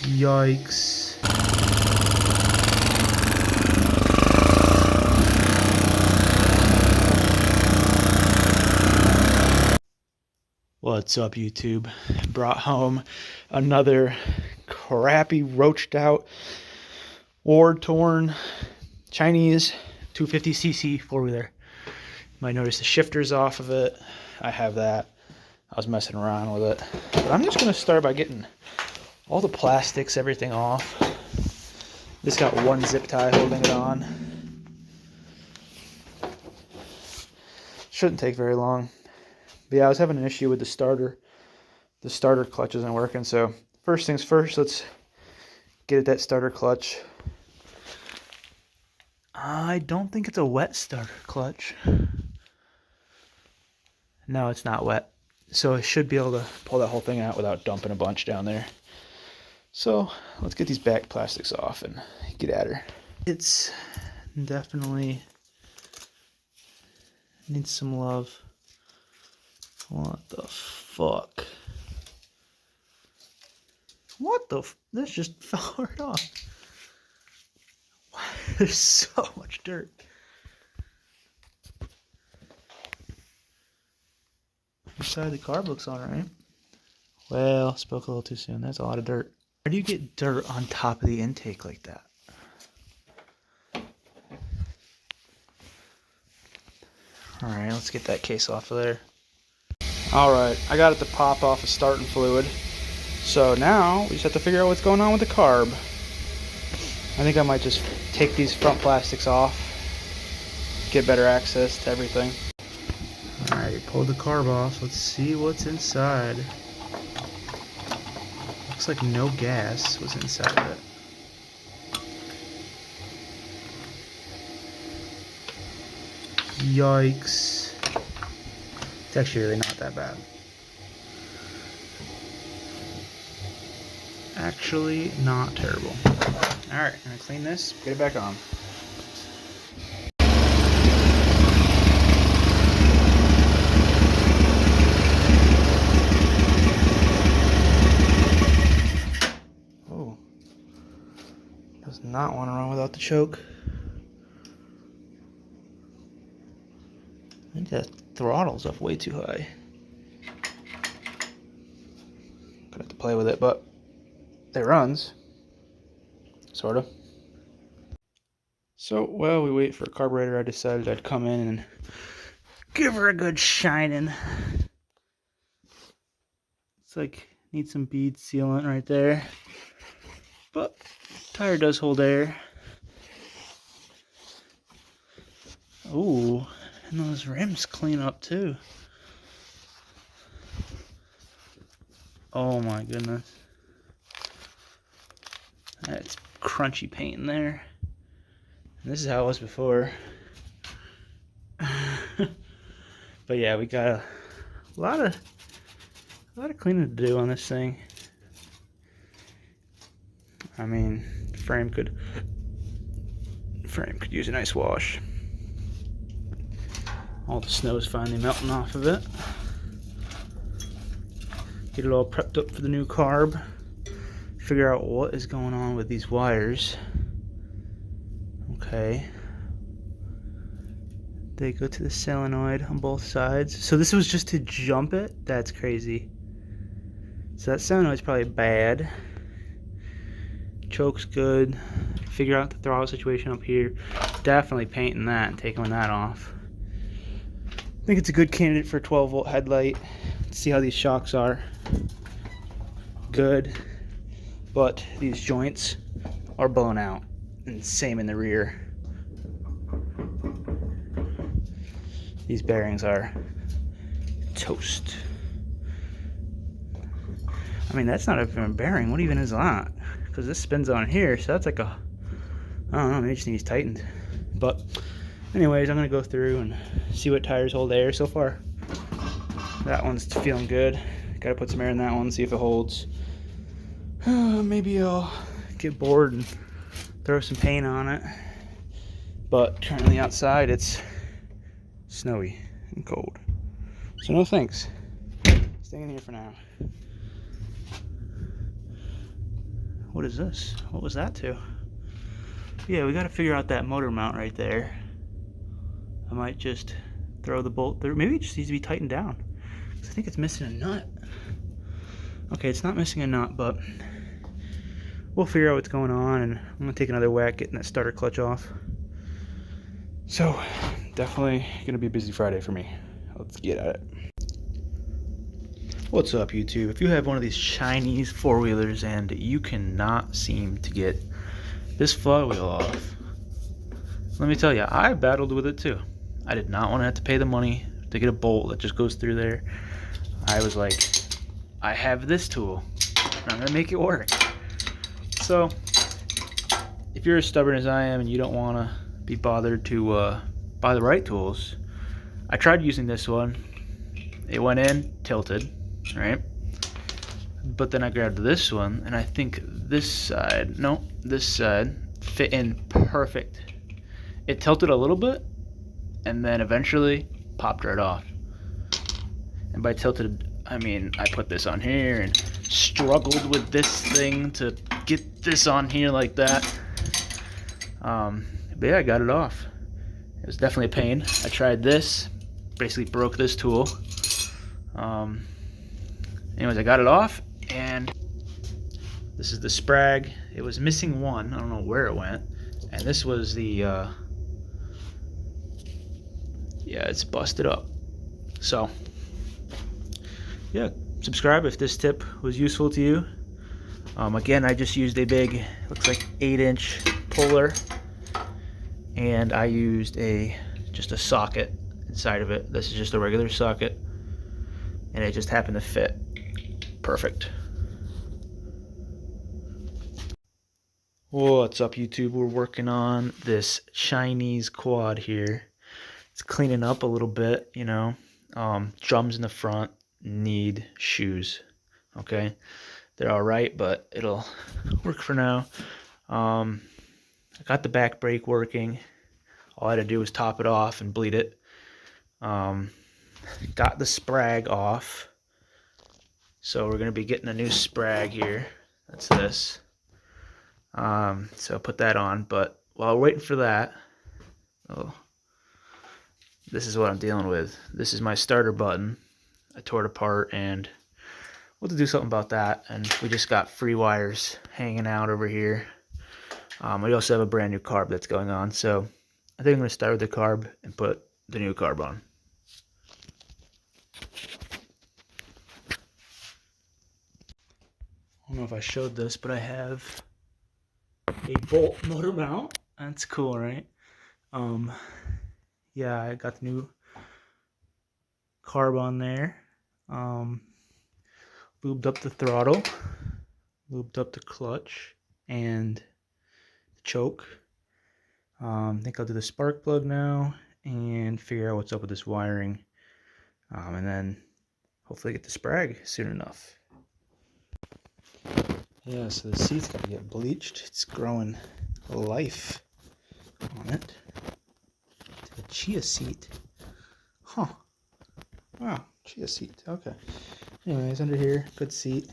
Yikes. What's up, YouTube? Brought home another crappy, roached out, war-torn Chinese 250cc four-wheeler. You might notice the shifter's off of it. I have that. I was messing around with it. But I'm just going to start by getting all the plastics, everything off. This got one zip tie holding it on. Shouldn't take very long. But yeah, I was having an issue with the starter. The starter clutch isn't working, so first things first, let's get at that starter clutch. I don't think it's a wet starter clutch. No, it's not wet. So I should be able to pull that whole thing out without dumping a bunch down there. So let's get these back plastics off and get at her. It's definitely needs some love. What the fuck? What the this just fell right off. There's so much dirt. Inside the carb looks alright. Well, spoke a little too soon. That's a lot of dirt. How do you get dirt on top of the intake like that? Alright, let's get that case off of there. Alright, I got it to pop off of starting fluid. So now we just have to figure out what's going on with the carb. I think I might just take these front plastics off, get better access to everything. Alright, pulled the carb off. Let's see what's inside. Looks like no gas was inside of it. Yikes. It's actually really not that bad. Actually not terrible. Alright, I'm gonna clean this, get it back on. Oh. Does not want to run without the choke. I think that throttle's up way too high. Gonna have to play with it, but it runs. Sort of. So, while we wait for a carburetor, I decided I'd come in and give her a good shining. It's like, needs some bead sealant right there. But, tire does hold air. Ooh, and those rims clean up too. Oh my goodness. That's crunchy paint in there. And this is how it was before. But yeah, we got a lot of cleaning to do on this thing. I mean, frame could use a nice wash. All the snow's finally melting off of it. Get it all prepped up for the new carb. Figure out what is going on with these wires. Okay. They go to the solenoid on both sides. So this was just to jump it? That's crazy. So that solenoid's probably bad. Choke's good. Figure out the throttle situation up here. Definitely painting that and taking that off. I think it's a good candidate for a 12-volt headlight. Let's see how these shocks are. Good. But these joints are blown out. And same in the rear. These bearings are toast. I mean, that's not even a bearing. What even is that? Because this spins on here, so that's like a, I don't know, maybe it just needs tightened. But anyways, I'm going to go through and see what tires hold air so far. That one's feeling good. Got to put some air in that one, see if it holds. Maybe I'll get bored and throw some paint on it. But currently outside, it's snowy and cold. So no thanks. Staying in here for now. what is this? What was that to? Yeah, we got to figure out that motor mount right there. I might just throw the bolt through. Maybe it just needs to be tightened down. I think it's missing a nut. Okay, it's not missing a nut, but we'll figure out what's going on, and I'm gonna take another whack getting that starter clutch off. So, definitely gonna be a busy Friday for me. Let's get at it. What's up, YouTube? If you have one of these Chinese four-wheelers and you cannot seem to get this flywheel off, let me tell you, I battled with it too. I did not want to have to pay the money to get a bolt that just goes through there. I was like, I have this tool, and I'm gonna make it work. So, if you're as stubborn as I am and you don't want to be bothered to buy the right tools, I tried using this one. It went in, tilted, right? But then I grabbed this one, and I think this side fit in perfect. It tilted a little bit, and then eventually popped right off. And by tilted, I mean I put this on here and struggled with this thing to get this on here like that. But yeah, I got it off. It was definitely a pain. I tried this, basically broke this tool. Anyways, I got it off, and this is the sprag. It was missing one. I don't know where it went. And this was the, yeah, it's busted up. So, yeah, subscribe if this tip was useful to you. Again, I just used a big, looks like 8-inch puller, and I used just a socket inside of it. This is just a regular socket, and it just happened to fit perfect. What's up, YouTube? We're working on this Chinese quad here. It's cleaning up a little bit, you know. Drums in the front need shoes. Okay, they're all right, but it'll work for now. I got the back brake working. All I had to do was top it off and bleed it. Got the sprag off. So we're gonna be getting a new sprag here. That's this. So put that on. But while we're waiting for that, this is what I'm dealing with. This is my starter button. I tore it apart, and we'll have to do something about that. And we just got free wires hanging out over here. We also have a brand new carb that's going on. So I think I'm gonna start with the carb and put the new carb on. I don't know if I showed this, but I have a bolt motor mount. That's cool, right? Yeah, I got the new carb on there. Lubed up the throttle, lubed up the clutch and the choke. I think I'll do the spark plug now and figure out what's up with this wiring, and then hopefully get the sprag soon enough. Yeah, so the seat's got to get bleached. It's growing life on it. It's a chia seat. Huh. Wow, chia seat. Okay. Anyways, under here, good seat.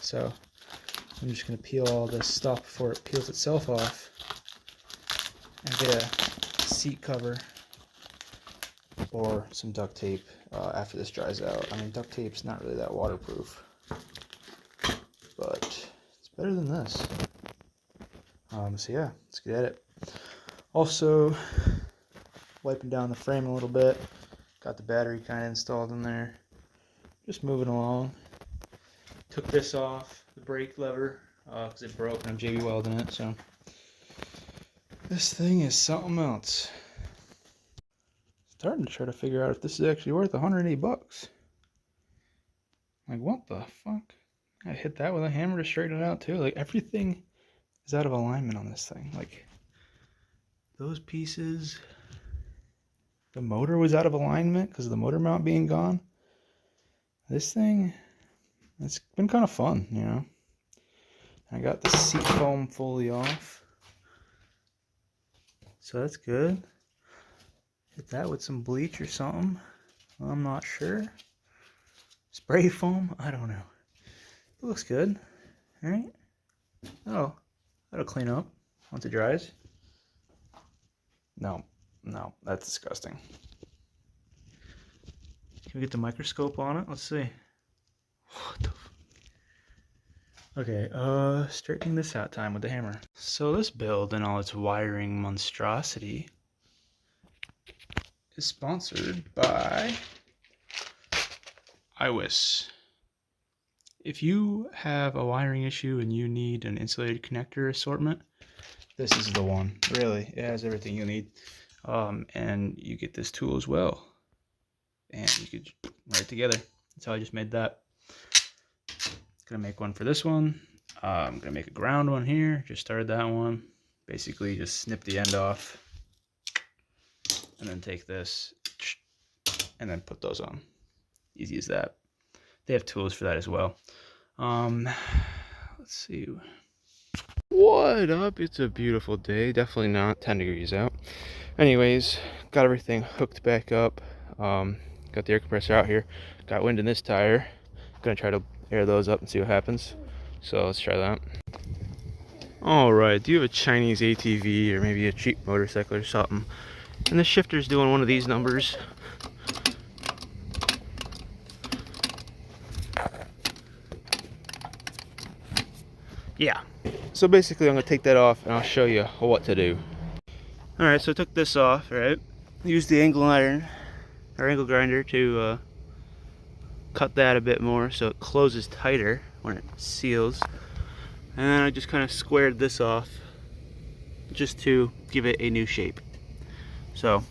So I'm just going to peel all this stuff before it peels itself off and get a seat cover or some duct tape after this dries out. I mean, duct tape's not really that waterproof, but it's better than this. So yeah, let's get at it. Also, wiping down the frame a little bit. Got the battery kind of installed in there. Just moving along. Took this off, the brake lever, because it broke and I'm JB welding it, so. This thing is something else. Starting to try to figure out if this is actually worth 180 bucks. Like, what the fuck? I hit that with a hammer to straighten it out too. Like, everything is out of alignment on this thing. Like, those pieces, the motor was out of alignment because of the motor mount being gone. This thing, it's been kind of fun, you know. I got the seat foam fully off, so that's good. Hit that with some bleach or something. I'm not sure. Spray foam, I don't know. It looks good, right? Oh, that'll clean up once it dries. No, no, that's disgusting. Can we get the microscope on it? Let's see. What the Okay, straightening this out time with the hammer. So this build and all its wiring monstrosity is sponsored by iWis. If you have a wiring issue and you need an insulated connector assortment, this is the one. Really, it has everything you need. And you get this tool as well. And you could right together. That's how I just made that. Gonna make one for this one. I'm gonna make a ground one here. Just started that one. Basically, just snip the end off, and then take this, and then put those on. Easy as that. They have tools for that as well. Let's see. What up? It's a beautiful day. Definitely not 10 degrees out. Anyways, got everything hooked back up. Got the air compressor out here. Got wind in this tire. Gonna try to air those up and see what happens. So let's try that. Alright, do you have a Chinese ATV or maybe a cheap motorcycle or something? And the shifter's doing one of these numbers. Yeah. So basically I'm gonna take that off and I'll show you what to do. Alright, so I took this off, right? Used the angle iron or angle grinder to cut that a bit more so it closes tighter when it seals. And then I just kind of squared this off just to give it a new shape. So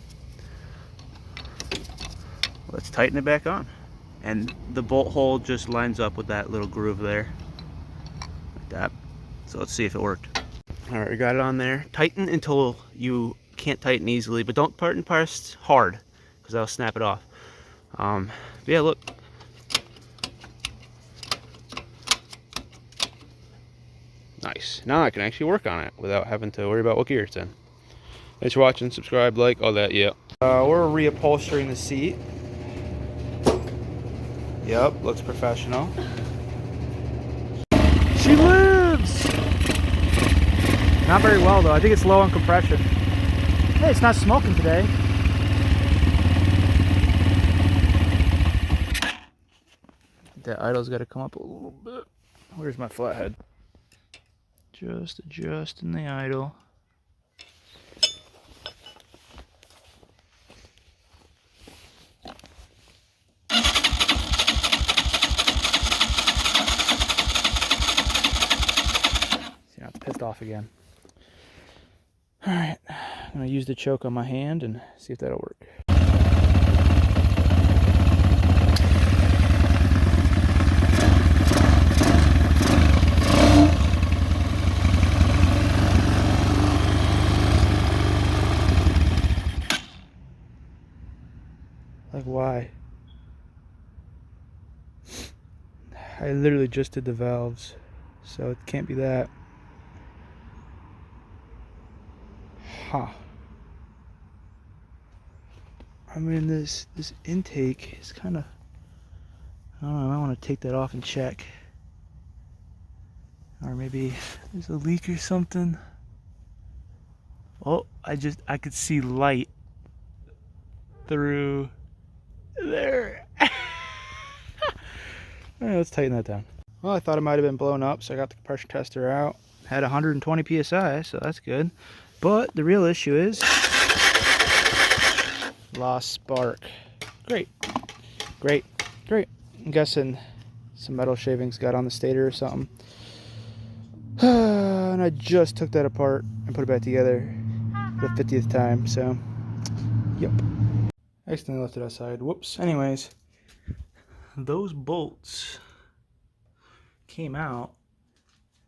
let's tighten it back on. And the bolt hole just lines up with that little groove there. Like that. So let's see if it worked. Alright, we got it on there. Tighten until you can't tighten easily, but don't press hard because that'll snap it off. But yeah, look. Nice. Now I can actually work on it without having to worry about what gear it's in. Thanks for watching. Subscribe, like, all that, yeah. We're reupholstering the seat. Yep, looks professional. She lives! Not very well though. I think it's low on compression. Hey, it's not smoking today. That idle's got to come up a little bit. Where's my flathead? Just adjusting the idle. See, now it's pissed off again. Alright, I'm going to use the choke on my hand and see if that'll work. Like, why? I literally just did the valves, so it can't be that. Huh. I mean, this intake is kind of, I don't know, I want to take that off and check. Or maybe there's a leak or something. Oh, I could see light through there. Alright, let's tighten that down. Well, I thought it might have been blown up, so I got the compression tester out. Had 120 psi, so that's good. But the real issue is lost spark. Great, great, great. I'm guessing some metal shavings got on the stator or something. And I just took that apart and put it back together for the 50th time, so yep. Accidentally left it outside. Whoops. Anyways, those bolts came out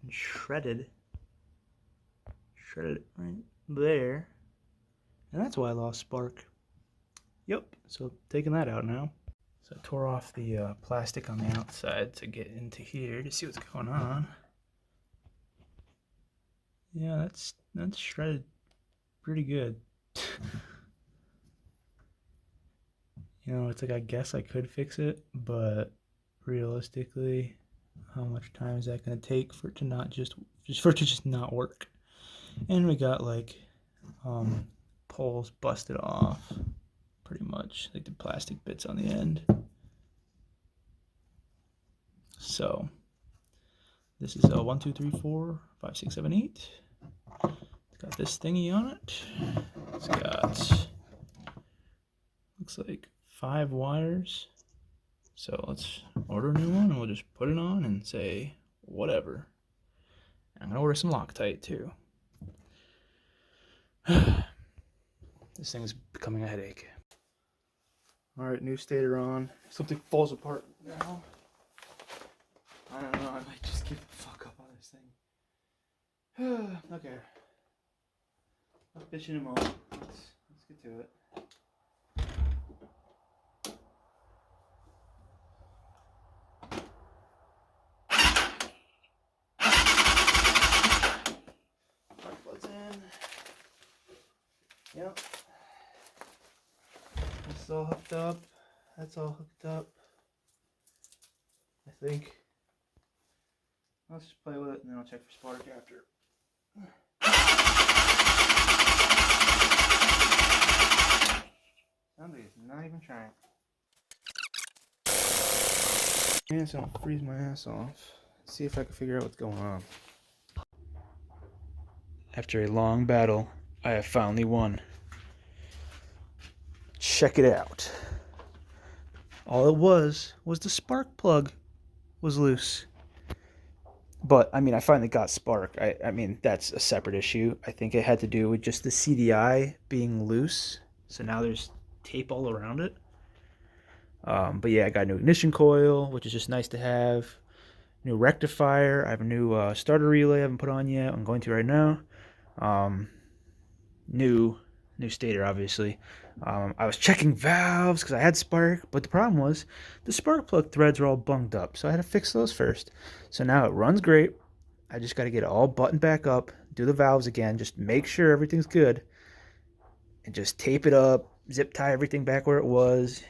and shredded it right there, and that's why I lost spark. Yep. So taking that out now. So I tore off the plastic on the outside to get into here to see what's going on. Yeah, that's shredded pretty good. You know, it's like I guess I could fix it, but realistically, How much time is that going to take for it to not for it to just not work? And we got like poles busted off, pretty much, like the plastic bits on the end. So this is a 1, 2, 3, 4, 5, 6, 7, 8. It's got this thingy on it. It's got, looks like 5 wires. So let's order a new one and we'll just put it on and say whatever. I'm gonna order some Loctite too. This thing's becoming a headache. Alright, new stator on. Something falls apart now. I don't know, I might just give the fuck up on this thing. Okay. I'll bitch in a moment. Let's get to it. Spark plugs in. Yep. This is all hooked up. That's all hooked up. I think. Let's just play with it and then I'll check for spark after. Somebody's not even trying. And so I'll freeze my ass off. See if I can figure out what's going on. After a long battle, I have finally won. Check it out. All it was the spark plug was loose. But, I mean, I finally got spark. I mean, that's a separate issue. I think it had to do with just the CDI being loose. So now there's tape all around it. But yeah, I got a new ignition coil, which is just nice to have. New rectifier. I have a new starter relay I haven't put on yet. I'm going to right now. New stator, obviously. I was checking valves because I had spark, but the problem was the spark plug threads were all bunged up, so I had to fix those first. So now it runs great. I just got to get it all buttoned back up, do the valves again, just make sure everything's good, and just tape it up, zip tie everything back where it was,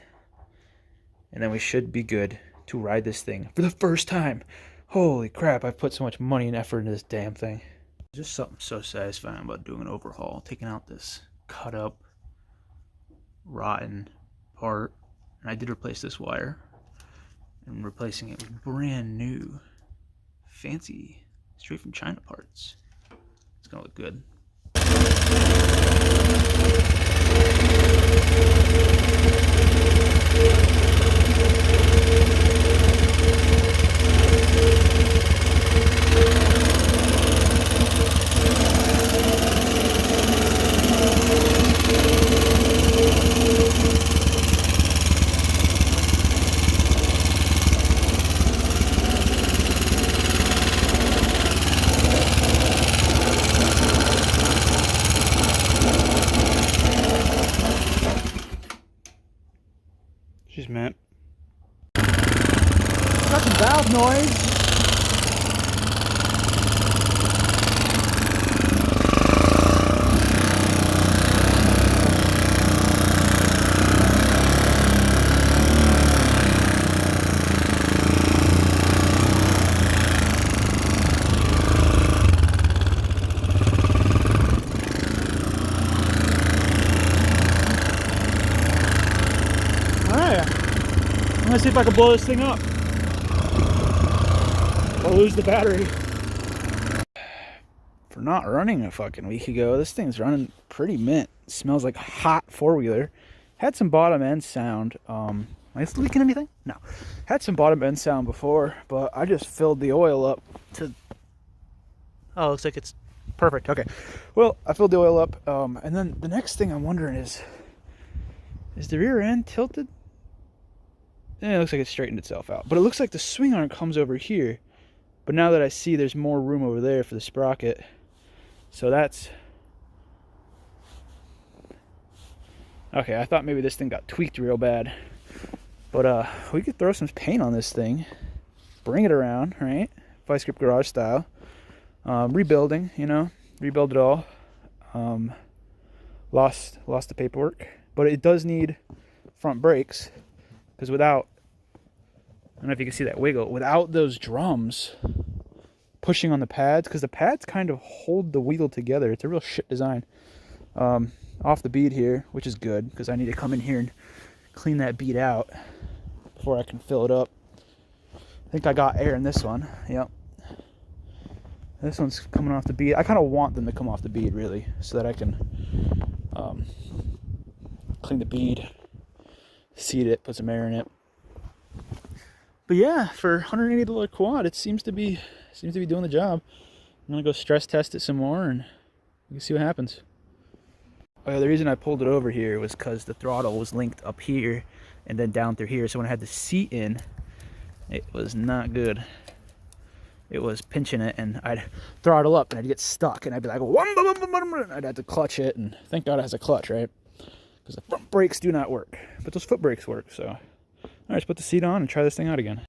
and then we should be good to ride this thing for the first time. Holy crap, I've put so much money and effort into this damn thing. Just something so satisfying about doing an overhaul, taking out this cut up, rotten part. And I did replace this wire and replacing it with brand new, fancy, straight from China parts. It's gonna look good. She's meant. Got some valve noise. I'm gonna see if I can blow this thing up or lose the battery. For not running a fucking week ago, this thing's running pretty mint. It smells like hot four-wheeler. Had some bottom end sound. Am I still leaking anything? No. Had some bottom end sound before, but I just filled the oil up to... Oh, looks like it's perfect. Okay. Well, I filled the oil up, and then the next thing I'm wondering is the rear end tilted? It looks like it straightened itself out. But it looks like the swing arm comes over here. But now that I see there's more room over there for the sprocket. So that's... Okay, I thought maybe this thing got tweaked real bad. But we could throw some paint on this thing. Bring it around, right? Vice Grip Garage style. Rebuilding, you know. Rebuild it all. Lost the paperwork. But it does need front brakes. Because without I don't know if you can see that wiggle without those drums pushing on the pads, because the pads kind of hold the wheel together. It's a real shit design. Off the bead here, which is good because I need to come in here and clean that bead out before I can fill it up. I think I got air in this one. Yep. This one's coming off the bead. I kind of want them to come off the bead, really, so that I can clean the bead, seat it, put some air in it. But yeah, for $180 quad, it seems to be doing the job. I'm gonna go stress test it some more, and you can see what happens. Oh yeah, the reason I pulled it over here was because the throttle was linked up here and then down through here. So when I had the seat in, it was not good. It was pinching it, and I'd throttle up and I'd get stuck, and I'd be like, and I'd have to clutch it, and thank God it has a clutch, right? Because the front brakes do not work, but those foot brakes work. So, all right, let's put the seat on and try this thing out again.